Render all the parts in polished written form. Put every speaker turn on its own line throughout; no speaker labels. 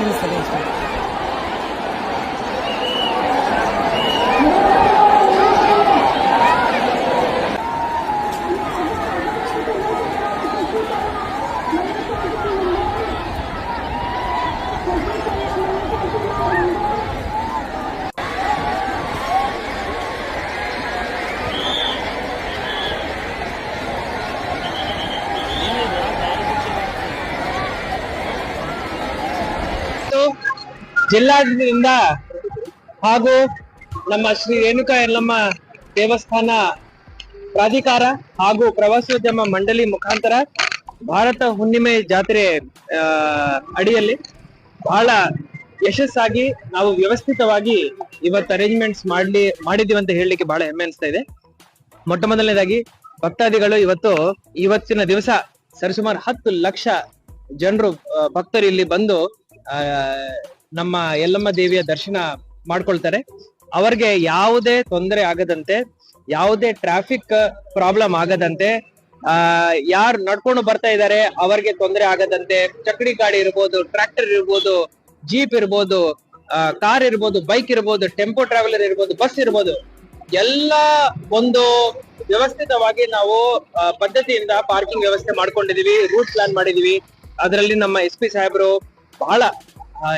ಅನ್ನಿಸ್ತದೆ ಅಷ್ಟೇ.
ಜಿಲ್ಲಾಡಳಿತದಿಂದ ಹಾಗೂ ನಮ್ಮ ಶ್ರೀ ರೇಣುಕಾ ಯಲ್ಲಮ್ಮ ದೇವಸ್ಥಾನ ಪ್ರಾಧಿಕಾರ ಹಾಗೂ ಪ್ರವಾಸೋದ್ಯಮ ಮಂಡಳಿ ಮುಖಾಂತರ ಭಾರತ ಹುಣ್ಣಿಮೆ ಜಾತ್ರೆ ಅಡಿಯಲ್ಲಿ ಬಹಳ ಯಶಸ್ಸಾಗಿ ನಾವು ವ್ಯವಸ್ಥಿತವಾಗಿ ಇವತ್ತು ಅರೇಂಜ್ಮೆಂಟ್ಸ್ ಮಾಡಿದೀವಿ ಅಂತ ಹೇಳಲಿಕ್ಕೆ ಬಹಳ ಹೆಮ್ಮೆ ಅನಿಸ್ತಾ ಇದೆ. ಮೊಟ್ಟ ಮೊದಲನೇದಾಗಿ ಭಕ್ತಾದಿಗಳು ಇವತ್ತಿನ ದಿವಸ ಸರಿಸುಮಾರು 10 ಲಕ್ಷ ಜನರು ಭಕ್ತರು ಇಲ್ಲಿ ಬಂದು ನಮ್ಮ ಯಲ್ಲಮ್ಮ ದೇವಿಯ ದರ್ಶನ ಮಾಡ್ಕೊಳ್ತಾರೆ. ಅವರಿಗೆ ಯಾವುದೇ ತೊಂದರೆ ಆಗದಂತೆ, ಯಾವುದೇ ಟ್ರಾಫಿಕ್ ಪ್ರಾಬ್ಲಮ್ ಆಗದಂತೆ, ಯಾರು ನಡ್ಕೊಂಡು ಬರ್ತಾ ಇದ್ದಾರೆ ಅವರಿಗೆ ತೊಂದರೆ ಆಗದಂತೆ, ಚಕ್ಕಡಿ ಗಾಡಿ ಇರ್ಬೋದು, ಟ್ರ್ಯಾಕ್ಟರ್ ಇರ್ಬೋದು, ಜೀಪ್ ಇರ್ಬೋದು, ಕಾರ್ ಇರ್ಬೋದು, ಬೈಕ್ ಇರ್ಬೋದು, ಟೆಂಪೋ ಟ್ರಾವೆಲರ್ ಇರ್ಬೋದು, ಬಸ್ ಇರ್ಬೋದು, ಎಲ್ಲ ಒಂದು ವ್ಯವಸ್ಥಿತವಾಗಿ ನಾವು ಪದ್ಧತಿಯಿಂದ ಪಾರ್ಕಿಂಗ್ ವ್ಯವಸ್ಥೆ ಮಾಡ್ಕೊಂಡಿದೀವಿ, ರೂಟ್ ಪ್ಲಾನ್ ಮಾಡಿದೀವಿ. ಅದರಲ್ಲಿ ನಮ್ಮ SP ಸಾಹೇಬರು ಬಹಳ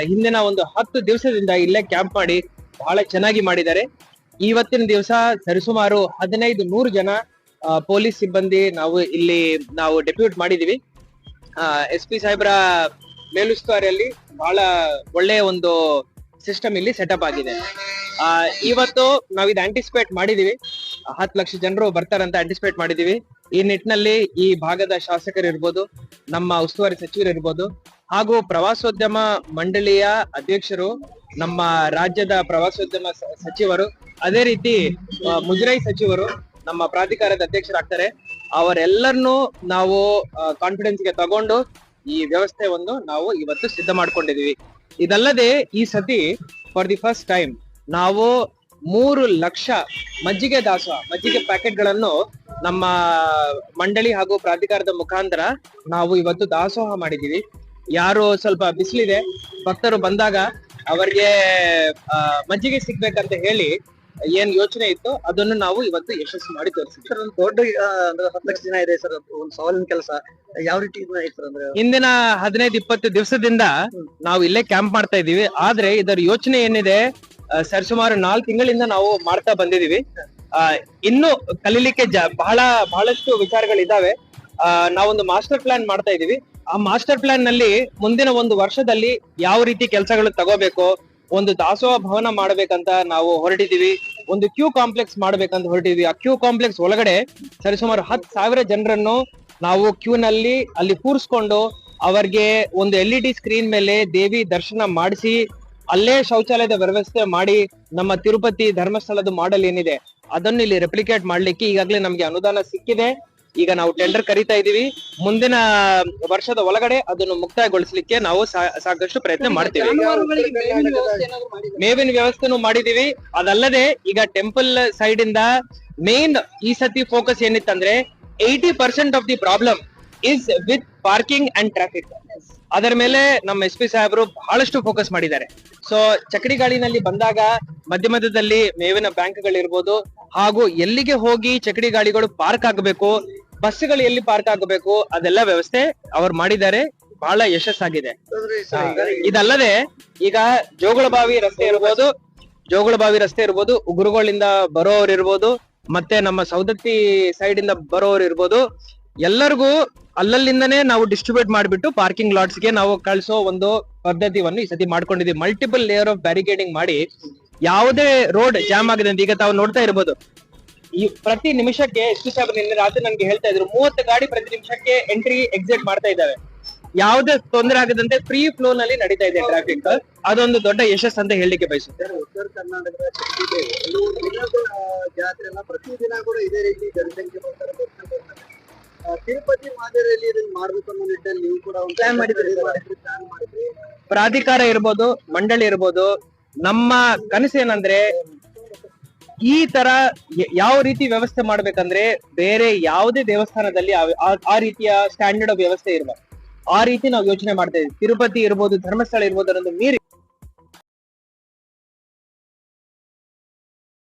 ಹಿಂದಿನ ಒಂದು 10 ದಿವಸದಿಂದ ಇಲ್ಲೇ ಕ್ಯಾಂಪ್ ಮಾಡಿ ಬಹಳ ಚೆನ್ನಾಗಿ ಮಾಡಿದ್ದಾರೆ. ಇವತ್ತಿನ ದಿವಸ ಸರಿಸುಮಾರು 1500 ಜನ ಪೊಲೀಸ್ ಸಿಬ್ಬಂದಿ ನಾವು ಡೆಪ್ಯೂಟ್ ಮಾಡಿದೀವಿ. SP ಸಾಹೇಬ್ರ ಮೇಲುಸ್ತುವಾರಿಯಲ್ಲಿ ಬಹಳ ಒಳ್ಳೆಯ ಒಂದು ಸಿಸ್ಟಮ್ ಇಲ್ಲಿ ಸೆಟಪ್ ಆಗಿದೆ. ಇವತ್ತು ನಾವು ಇದು ಆಂಟಿಸಿಪೇಟ್ ಮಾಡಿದೀವಿ, 10 ಲಕ್ಷ ಜನರು ಬರ್ತಾರಂತ ಆಂಟಿಸಿಪೇಟ್ ಮಾಡಿದೀವಿ. ಈ ನಿಟ್ಟಿನಲ್ಲಿ ಈ ಭಾಗದ ಶಾಸಕರು ಇರ್ಬೋದು, ನಮ್ಮ ಉಸ್ತುವಾರಿ ಸಚಿವರು ಇರ್ಬೋದು, ಹಾಗೂ ಪ್ರವಾಸೋದ್ಯಮ ಮಂಡಳಿಯ ಅಧ್ಯಕ್ಷರು, ನಮ್ಮ ರಾಜ್ಯದ ಪ್ರವಾಸೋದ್ಯಮ ಸಚಿವರು, ಅದೇ ರೀತಿ ಮುಜರಾಯಿ ಸಚಿವರು ನಮ್ಮ ಪ್ರಾಧಿಕಾರದ ಅಧ್ಯಕ್ಷರಾಗ್ತಾರೆ. ಅವರೆಲ್ಲರನ್ನೂ ನಾವು ಕಾನ್ಫಿಡೆನ್ಸ್ ಗೆ ತಗೊಂಡು ಈ ವ್ಯವಸ್ಥೆಯನ್ನು ನಾವು ಇವತ್ತು ಸಿದ್ಧ ಮಾಡ್ಕೊಂಡಿದೀವಿ. ಇದಲ್ಲದೆ ಈ ಸತಿ ಫಾರ್ ದಿ ಫಸ್ಟ್ ಟೈಮ್ ನಾವು 3 ಲಕ್ಷ ಮಜ್ಜಿಗೆ ಪ್ಯಾಕೆಟ್ ಗಳನ್ನು ನಮ್ಮ ಮಂಡಳಿ ಹಾಗೂ ಪ್ರಾಧಿಕಾರದ ಮುಖಾಂತರ ನಾವು ಇವತ್ತು ದಾಸೋಹ ಮಾಡಿದೀವಿ. ಯಾರು ಸ್ವಲ್ಪ ಬಿಸಿಲಿದೆ, ಭಕ್ತರು ಬಂದಾಗ ಅವರಿಗೆ ಮಜ್ಜಿಗೆ ಸಿಗ್ಬೇಕಂತ ಹೇಳಿ ಏನ್ ಯೋಚನೆ ಇತ್ತು ಅದನ್ನು ನಾವು ಇವತ್ತು ಯಶಸ್ಸು ಮಾಡಿ ತೋರಿಸಿದ್ವಿ.
ಸರ್, ಒಂದು ದೊಡ್ಡ 10 ಲಕ್ಷ ಜನ ಇದೆ ಸರ್, ಒಂದು ಸವಾಲಿನ ಕೆಲಸ ಯಾವ ರೀತಿ ಸರ್ ಅಂದ್ರೆ
ಹಿಂದಿನ 15-20 ದಿವಸದಿಂದ ನಾವು ಇಲ್ಲೇ ಕ್ಯಾಂಪ್ ಮಾಡ್ತಾ ಇದೀವಿ. ಆದ್ರೆ ಇದರ ಯೋಚನೆ ಏನಿದೆ, ಸರಿಸುಮಾರು 4 ತಿಂಗಳಿಂದ ನಾವು ಮಾಡ್ತಾ ಬಂದಿದೀವಿ. ಇನ್ನು ಕಲೀಲಿಕ್ಕೆ ಬಹಳಷ್ಟು ವಿಚಾರಗಳಿದಾವೆ. ನಾವೊಂದು ಮಾಸ್ಟರ್ ಪ್ಲಾನ್ ಮಾಡ್ತಾ ಇದೀವಿ. ಆ ಮಾಸ್ಟರ್ ಪ್ಲಾನ್ ನಲ್ಲಿ ಮುಂದಿನ ಒಂದು ವರ್ಷದಲ್ಲಿ ಯಾವ ರೀತಿ ಕೆಲಸಗಳು ತಗೋಬೇಕು, ಒಂದು ದಾಸೋಹ ಭವನ ಮಾಡ್ಬೇಕಂತ ನಾವು ಹೊರಟಿದೀವಿ, ಒಂದು ಕ್ಯೂ ಕಾಂಪ್ಲೆಕ್ಸ್ ಮಾಡ್ಬೇಕಂತ ಹೊರಟಿದ್ವಿ. ಆ ಕ್ಯೂ ಕಾಂಪ್ಲೆಕ್ಸ್ ಒಳಗಡೆ ಸರಿಸುಮಾರು 10,000 ಜನರನ್ನು ನಾವು ಕ್ಯೂ ನಲ್ಲಿ ಅಲ್ಲಿ ಕೂರಿಸ್ಕೊಂಡು ಅವರಿಗೆ ಒಂದು LED ಸ್ಕ್ರೀನ್ ಮೇಲೆ ದೇವಿ ದರ್ಶನ ಮಾಡಿಸಿ, ಅಲ್ಲೇ ಶೌಚಾಲಯದ ವ್ಯವಸ್ಥೆ ಮಾಡಿ, ನಮ್ಮ ತಿರುಪತಿ ಧರ್ಮಸ್ಥಳದ ಮಾಡೆಲ್ ಏನಿದೆ ಅದನ್ನು ಇಲ್ಲಿ ರೆಪ್ಲಿಕೇಟ್ ಮಾಡ್ಲಿಕ್ಕೆ ಈಗಾಗಲೇ ನಮ್ಗೆ ಅನುದಾನ ಸಿಕ್ಕಿದೆ. ಈಗ ನಾವು ಟೆಂಡರ್ ಕರೀತಾ ಇದೀವಿ. ಮುಂದಿನ ವರ್ಷದ ಒಳಗಡೆ ಅದನ್ನು ಮುಕ್ತಾಯಗೊಳಿಸಲಿಕ್ಕೆ ನಾವು ಸಾಕಷ್ಟು ಪ್ರಯತ್ನ ಮಾಡ್ತೀವಿ. ಮೇವಿನ ವ್ಯವಸ್ಥೆನೂ ಮಾಡಿದೀವಿ. ಅದಲ್ಲದೆ ಈಗ ಟೆಂಪಲ್ ಸೈಡ್ ಇಂದ ಮೇನ್ ಈ ಸತಿ ಫೋಕಸ್ ಏನಿತ್ತಂದ್ರೆ 80% of the problem is with parking and traffic. ಅದರ ಮೇಲೆ ನಮ್ಮ SP ಸಾಹೇಬರು ಬಹಳಷ್ಟು ಫೋಕಸ್ ಮಾಡಿದ್ದಾರೆ. ಸೊ ಚಕ್ಕಡಿ ಗಾಡಿನಲ್ಲಿ ಬಂದಾಗ ಮಧ್ಯದಲ್ಲಿ ಮೇವಿನ ಬ್ಯಾಂಕ್ಗಳಿರ್ಬೋದು, ಹಾಗೂ ಎಲ್ಲಿಗೆ ಹೋಗಿ ಚಕ್ಕಡಿ ಗಾಡಿಗಳು ಪಾರ್ಕ್ ಆಗಬೇಕು, ಬಸ್ಗಳು ಎಲ್ಲಿ ಪಾರ್ಕ್ ಆಗಬೇಕು, ಅದೆಲ್ಲ ವ್ಯವಸ್ಥೆ ಅವ್ರು ಮಾಡಿದ್ದಾರೆ. ಬಹಳ ಯಶಸ್ಸಾಗಿದೆ. ಇದಲ್ಲದೆ ಈಗ ಜೋಗಳಬಾವಿ ರಸ್ತೆ ಇರ್ಬೋದು, ಉಗುರುಗಳಿಂದ ಬರೋರು ಇರ್ಬೋದು, ಮತ್ತೆ ನಮ್ಮ ಸೌದತ್ತಿ ಸೈಡ್ ಇಂದ ಬರೋರು ಇರ್ಬೋದು, ಎಲ್ಲರಿಗೂ ಅಲ್ಲಲ್ಲಿಂದನೇ ನಾವು ಡಿಸ್ಟ್ರಿಬ್ಯೂಟ್ ಮಾಡಿಬಿಟ್ಟು ಪಾರ್ಕಿಂಗ್ ಲಾಟ್ಸ್ ಗೆ ನಾವು ಕಳಿಸೋ ಒಂದು ಪದ್ಧತಿಯನ್ನು ಈ ಸತಿ ಮಾಡ್ಕೊಂಡಿದೀವಿ. ಮಲ್ಟಿಪಲ್ ಲೇಯರ್ ಆಫ್ ಬ್ಯಾರಿಕೇಡಿಂಗ್ ಮಾಡಿ ಯಾವುದೇ ರೋಡ್ ಜಾಮ್ ಆಗಿದೆ ಅಂತ ಈಗ ತಾವು ನೋಡ್ತಾ ಇರ್ಬೋದು. ಈ ಪ್ರತಿ ನಿಮಿಷಕ್ಕೆ SP ಸಾಹೇಬರು ನಿನ್ನೆ ರಾತ್ರಿ ನನ್ಗೆ ಹೇಳ್ತಾ ಇದ್ರು 30 ಗಾಡಿ ಪ್ರತಿ ನಿಮಿಷಕ್ಕೆ ಎಂಟ್ರಿ ಎಕ್ಸಿಟ್ ಮಾಡ್ತಾ ಇದ್ದಾವೆ. ಯಾವುದೇ ತೊಂದರೆ ಆಗದಂತೆ ಫ್ರೀ ಫ್ಲೋ ನಲ್ಲಿ ನಡೀತಾ ಇದೆ ಟ್ರಾಫಿಕ್. ಅದೊಂದು ದೊಡ್ಡ ಯಶಸ್ಸು ಅಂತ ಹೇಳಲಿಕ್ಕೆ ಬಯಸುತ್ತೇನೆ.
ಉತ್ತರ ಕರ್ನಾಟಕದ ಜಾತ್ರೆನ ಪ್ರತಿದಿನ ಕೂಡ ಇದೇ ರೀತಿ ಜನಸಂಖ್ಯೆ ಬರ್ತಾರೆ. ತಿರುಪತಿ ಮಾದರಿಯಲ್ಲಿ ಇದನ್ನ ಮಾಡ್ಬೇಕು ಅನ್ನೋ ನಿಟ್ಟಿನಲ್ಲಿ ನೀವು ಕೂಡ ಒಂದು ಪ್ಲಾನ್ ಮಾಡಿದ್ರಿ.
ಪ್ರಾಧಿಕಾರ ಇರ್ಬೋದು, ಮಂಡಳಿ ಇರ್ಬೋದು, ನಮ್ಮ ಕನಸು ಏನಂದ್ರೆ ಈ ತರ ಯಾವ ರೀತಿ ವ್ಯವಸ್ಥೆ ಮಾಡ್ಬೇಕಂದ್ರೆ ಬೇರೆ ಯಾವುದೇ ದೇವಸ್ಥಾನದಲ್ಲಿ ಆ ರೀತಿಯ ಸ್ಟ್ಯಾಂಡರ್ಡ್ ವ್ಯವಸ್ಥೆ ಇರಬಾರ್ದು. ಆ ರೀತಿ ನಾವು ಯೋಚನೆ ಮಾಡ್ತಾ ಇದ್ದೀವಿ. ತಿರುಪತಿ ಇರ್ಬೋದು, ಧರ್ಮಸ್ಥಳ ಇರ್ಬೋದು, ಅದನ್ನು ಮೀರಿ